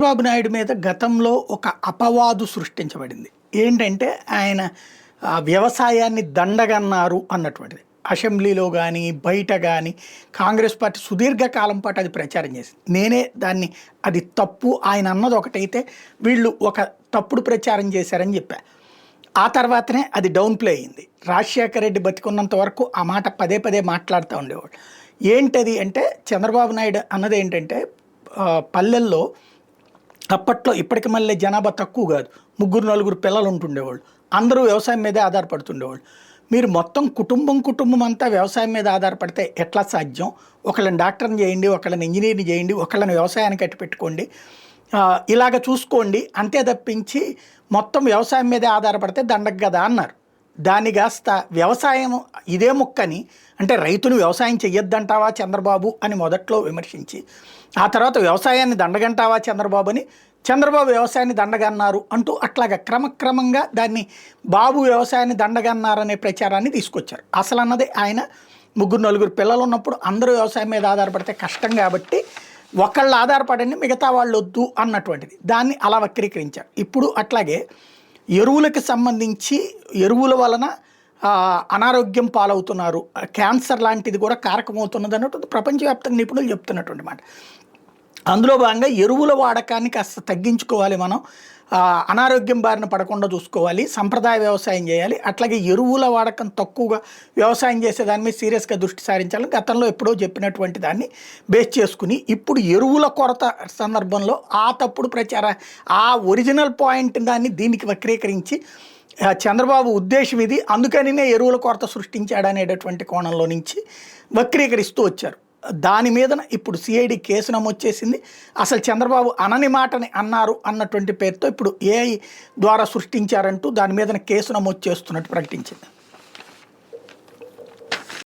చంద్రబాబు నాయుడు మీద గతంలో ఒక అపవాదు సృష్టించబడింది. ఏంటంటే ఆయన వ్యవసాయాన్ని దండగన్నారు అన్నటువంటిది. అసెంబ్లీలో గానీ, బయట గానీ కాంగ్రెస్ పార్టీ సుదీర్ఘకాలం పాటు అది ప్రచారం చేసింది. నేనే దాన్ని అది తప్పు ఆయన అన్నది ఒకటైతే వీళ్ళు ఒక తప్పుడు ప్రచారం చేశారని చెప్పా. ఆ తర్వాతనే అది డౌన్ ప్లే అయింది. రాజశేఖర రెడ్డి బతికున్నంత వరకు ఆ మాట పదే పదే మాట్లాడుతూ ఉండేవాడు. ఏంటది అంటే చంద్రబాబు నాయుడు అన్నది ఏంటంటే పల్లెల్లో అప్పట్లో ఇప్పటికి మళ్ళీ జనాభా తక్కువ కాదు, 3-4 పిల్లలు ఉంటుండేవాళ్ళు. అందరూ వ్యవసాయం మీదే ఆధారపడుతుండేవాళ్ళు. మీరు మొత్తం కుటుంబం అంతా వ్యవసాయం మీద ఆధారపడితే ఎట్లా సాధ్యం? ఒకళ్ళని డాక్టర్ని చేయండి, ఒకళ్ళని ఇంజనీర్ని చేయండి, ఒకళ్ళని వ్యవసాయానికి కట్టి పెట్టుకోండి, ఇలాగ చూసుకోండి, అంతే తప్పించి మొత్తం వ్యవసాయం మీదే ఆధారపడితే దండగ కదా అన్నారు. దాన్ని కాస్త వ్యవసాయం ఇదే ముక్కని, అంటే రైతులు వ్యవసాయం చెయ్యొద్దంటావా చంద్రబాబు అని మొదట్లో విమర్శించి, ఆ తర్వాత వ్యవసాయాన్ని దండగంటావా చంద్రబాబు అని చంద్రబాబు వ్యవసాయాన్ని దండగన్నారు అంటూ అట్లాగా క్రమక్రమంగా దాన్ని బాబు వ్యవసాయాన్ని దండగన్నారనే ప్రచారాన్ని తీసుకొచ్చారు. అసలు అన్నది ఆయన 3-4 పిల్లలు ఉన్నప్పుడు అందరూ వ్యవసాయం మీద ఆధారపడితే కష్టం కాబట్టి ఒకళ్ళు ఆధారపడండి, మిగతా వాళ్ళు వద్దు అన్నటువంటిది. దాన్ని అలా వక్రీకరించారు. ఇప్పుడు అట్లాగే ఎరువులకు సంబంధించి ఎరువుల వలన అనారోగ్యం పాలవుతున్నారు, క్యాన్సర్ లాంటిది కూడా కారకమవుతున్నది అన్నట్టు ప్రపంచవ్యాప్తంగా నిపుణులు చెప్తున్నటువంటి మాట. అందులో భాగంగా ఎరువుల వాడకాన్ని కాస్త తగ్గించుకోవాలి, మనం అనారోగ్యం బారిన పడకుండా చూసుకోవాలి, సంప్రదాయ వ్యవసాయం చేయాలి, అట్లాగే ఎరువుల వాడకం తక్కువగా వ్యవసాయం చేసే దాని మీద సీరియస్గా దృష్టి సారించాలని గతంలో ఎప్పుడో చెప్పినటువంటి దాన్ని బేస్ చేసుకుని ఇప్పుడు ఎరువుల కొరత సందర్భంలో ఆ తప్పుడు ఆ ఒరిజినల్ పాయింట్ దాన్ని దీనికి వక్రీకరించి చంద్రబాబు ఉద్దేశం ఇది, అందుకనినే ఎరువుల కొరత సృష్టించాడనేటటువంటి కోణంలో నుంచి వక్రీకరిస్తూ వచ్చారు. దాని మీద ఇప్పుడు సిఐడి కేసు నమోదు చేసింది. అసలు చంద్రబాబు అనని మాటని అన్నారు అన్నటువంటి పేరుతో ఇప్పుడు ఏఐ ద్వారా సృష్టించారంటూ దాని మీద కేసు నమోదు చేస్తున్నట్టు ప్రకటించింది.